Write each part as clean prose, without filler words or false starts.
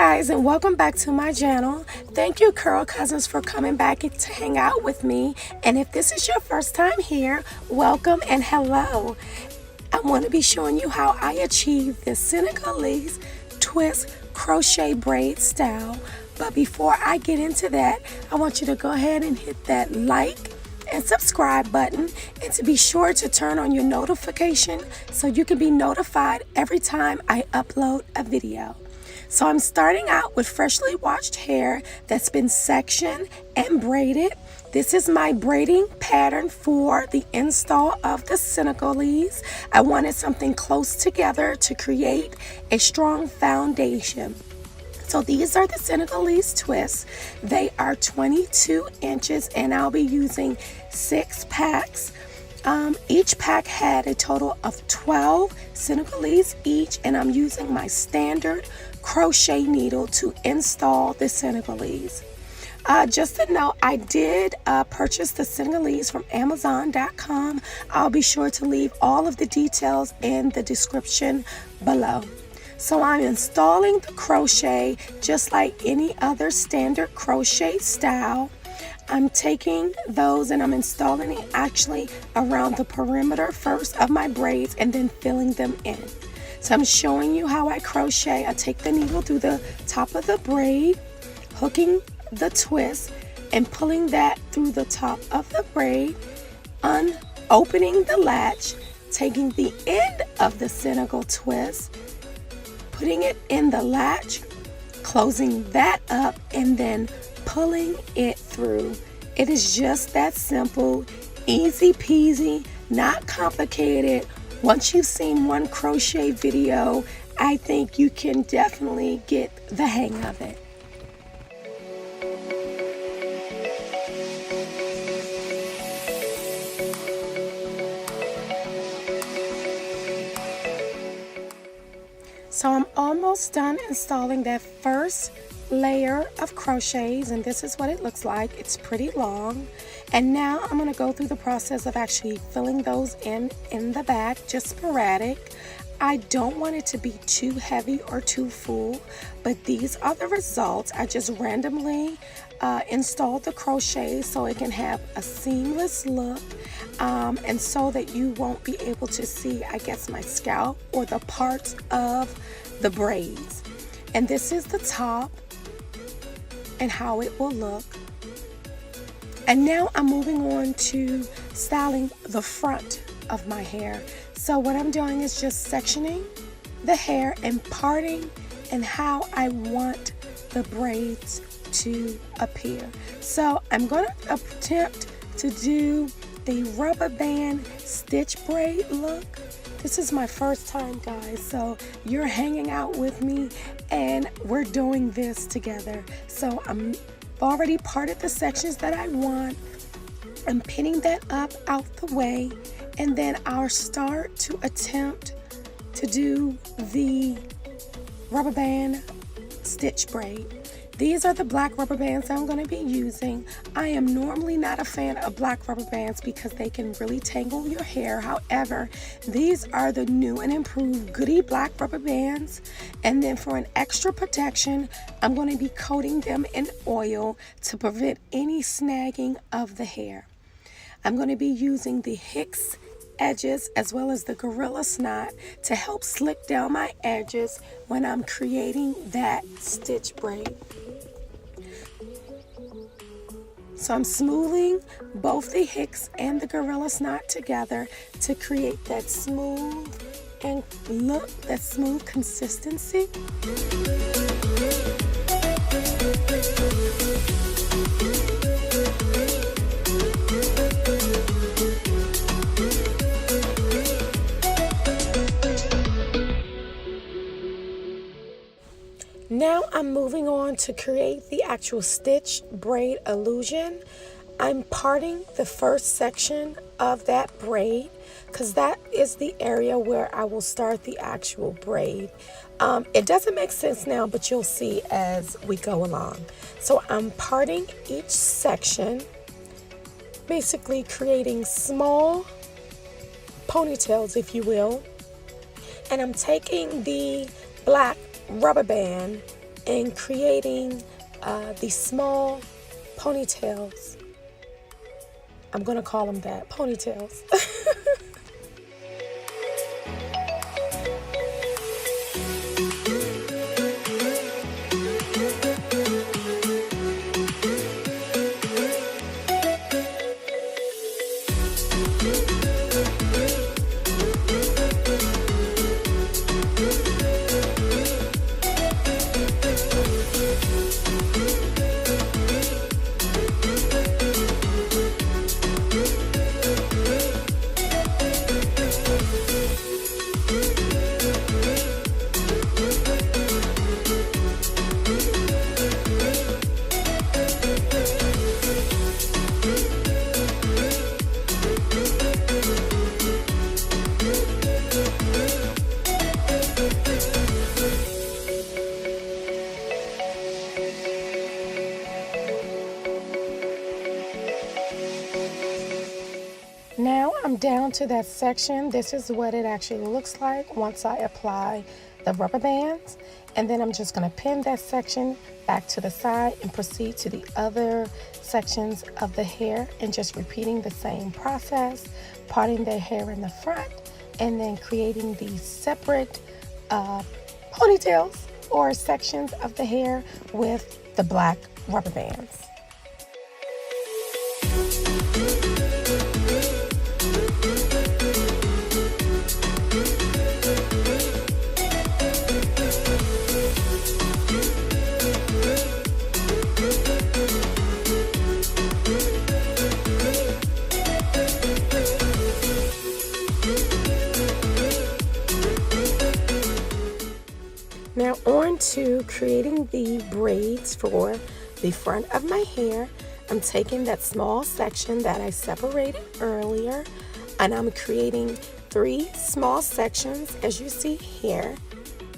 guys, and welcome back to my channel. Thank you, Curl Cousins, for coming back to hang out with me. And if this is your first time here, welcome and hello. I want to be showing you how I achieve this Senegalese twist crochet braid style. But before I get into that, I want you to go ahead and hit that like and subscribe button, and to be sure to turn on your notification so you can be notified every time I upload a video. So I'm starting out with freshly washed hair that's been sectioned and braided. This is my braiding pattern for the install of the Senegalese. I wanted something close together to create a strong foundation. So these are the Senegalese twists. They are 22 inches and I'll be using 6 packs. Each pack had a total of 12 Senegalese each, and I'm using my standard crochet needle to install the Senegalese. Just to note, I did purchase the Senegalese from Amazon.com. I'll be sure to leave all of the details in the description below. So I'm installing the crochet just like any other standard crochet style. I'm taking those and I'm installing it actually around the perimeter first of my braids and then filling them in. So I'm showing you how I crochet. I take the needle through the top of the braid, hooking the twist and pulling that through the top of the braid, opening the latch, taking the end of the Senegal twist, putting it in the latch, closing that up, and then pulling it through. It is just that simple, easy peasy, not complicated. Once you've seen one crochet video, I think you can definitely get the hang of it. So I'm almost done installing that first layer of crochets, and this is what it looks like. It's pretty long, and now I'm going to go through the process of actually filling those in the back, just sporadic. I don't want it to be too heavy or too full, but these are the results. I just randomly installed the crochet so it can have a seamless look, and so that you won't be able to see, I guess, my scalp or the parts of the braids. And this is the top and how it will look. And now I'm moving on to styling the front of my hair. So what I'm doing is just sectioning the hair and parting and how I want the braids to appear. So I'm going to attempt to do the rubber band stitch braid look. This is my first time, guys, so you're hanging out with me and we're doing this together. So I'm already parted the sections that I want. I'm pinning that up out the way, and then I'll start to attempt to do the rubber band stitch braid. These are the black rubber bands I'm going to be using. I am normally not a fan of black rubber bands because they can really tangle your hair. However, these are the new and improved Goody black rubber bands. And then for an extra protection, I'm going to be coating them in oil to prevent any snagging of the hair. I'm going to be using the Hicks edges as well as the Gorila snot to help slick down my edges when I'm creating that stitch braid. So I'm smoothing both the Hicks and the Gorila snot together to create that smooth and look, that smooth consistency. Now I'm moving on to create the actual stitch braid illusion. I'm parting the first section of that braid because that is the area where I will start the actual braid. It doesn't make sense now, but you'll see as we go along. So I'm parting each section, basically creating small ponytails, if you will, and I'm taking the black rubber band and creating these small ponytails. I'm gonna call them that, ponytails. Now I'm down to that section. This is what it actually looks like once I apply the rubber bands. And then I'm just going to pin that section back to the side and proceed to the other sections of the hair and just repeating the same process, parting the hair in the front and then creating these separate ponytails or sections of the hair with the black rubber bands. Now on to creating the braids for the front of my hair. I'm taking that small section that I separated earlier and I'm creating 3 small sections as you see here,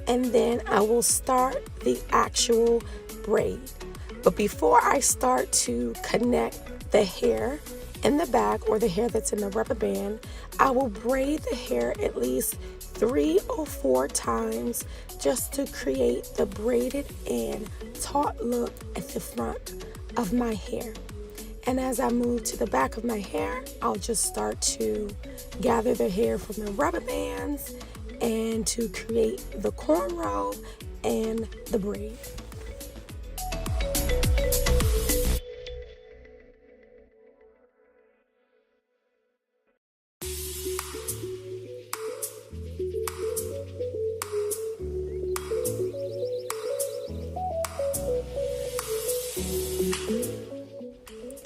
and then I will start the actual braid. But before I start to connect the hair in the back or the hair that's in the rubber band, I will braid the hair at least 3 or 4 times just to create the braided and taut look at the front of my hair. And as I move to the back of my hair, I'll just start to gather the hair from the rubber bands and to create the cornrow and the braid.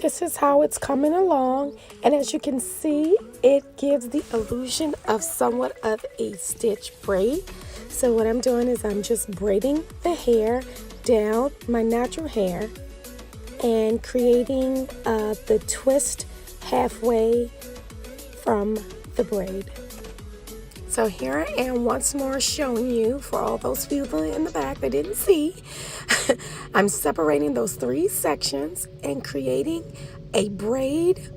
This is how it's coming along, and as you can see, it gives the illusion of somewhat of a stitch braid. So what I'm doing is I'm just braiding the hair down my natural hair and creating the twist halfway from the braid. So here I am once more showing you, for all those people in the back that didn't see, I'm separating those 3 sections and creating a braid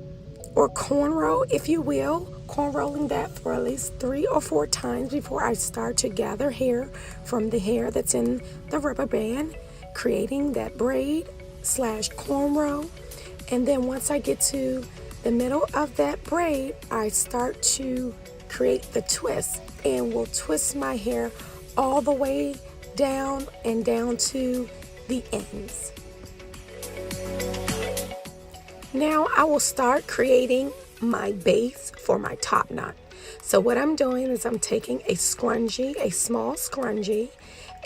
or cornrow, if you will, cornrolling that for at least 3 or 4 times before I start to gather hair from the hair that's in the rubber band, creating that braid slash cornrow. And then once I get to the middle of that braid, I start to create the twist and will twist my hair all the way down and down to the ends. Now I will start creating my base for my top knot. So what I'm doing is I'm taking a scrunchie, a small scrunchie,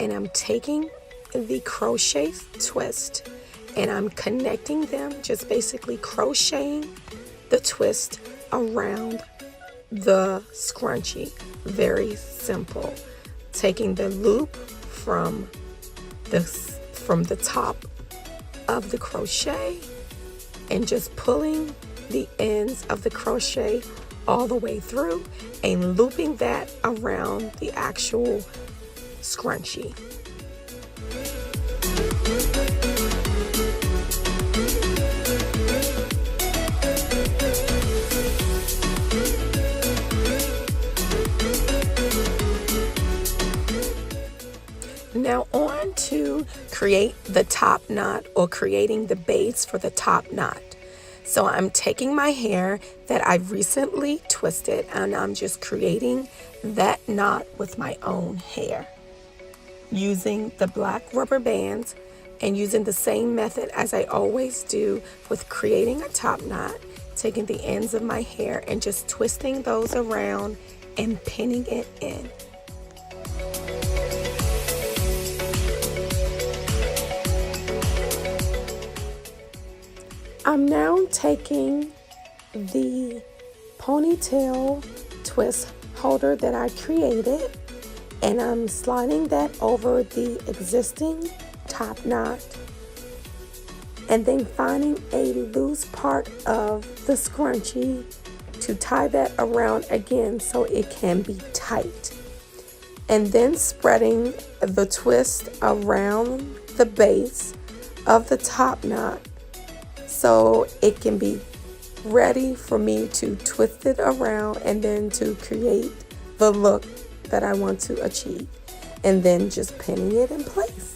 and I'm taking the crochet twist and I'm connecting them, just basically crocheting the twist around the scrunchie. Very simple. Taking the loop from the top of the crochet and just pulling the ends of the crochet all the way through and looping that around the actual scrunchie. Now on to create the top knot, or creating the base for the top knot. So I'm taking my hair that I've recently twisted, and I'm just creating that knot with my own hair, using the black rubber bands and using the same method as I always do with creating a top knot, taking the ends of my hair and just twisting those around and pinning it in. I'm now taking the ponytail twist holder that I created, and I'm sliding that over the existing top knot, and then finding a loose part of the scrunchie to tie that around again so it can be tight, and then spreading the twist around the base of the top knot so it can be ready for me to twist it around and then to create the look that I want to achieve, and then just pinning it in place.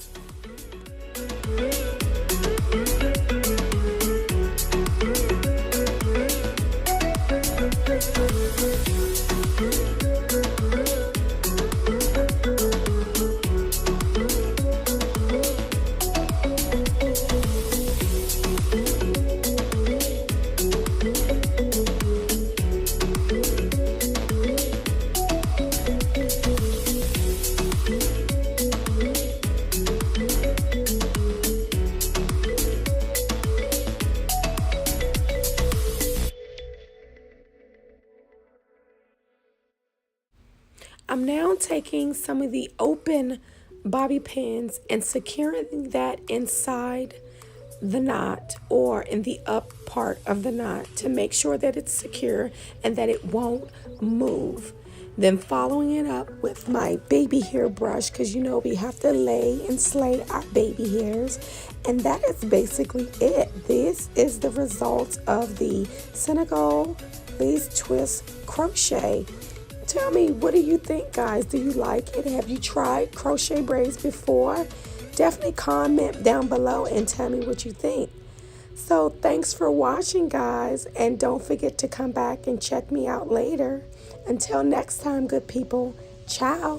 I'm now taking some of the open bobby pins and securing that inside the knot, or in the up part of the knot, to make sure that it's secure and that it won't move. Then following it up with my baby hair brush, because you know we have to lay and slay our baby hairs. And that is basically it. This is the result of the Senegalese twist crochet. Tell me, what do you think, guys? Do you like it? Have you tried crochet braids before? Definitely comment down below and tell me what you think. So thanks for watching, guys, and don't forget to come back and check me out later. Until next time, good people, ciao.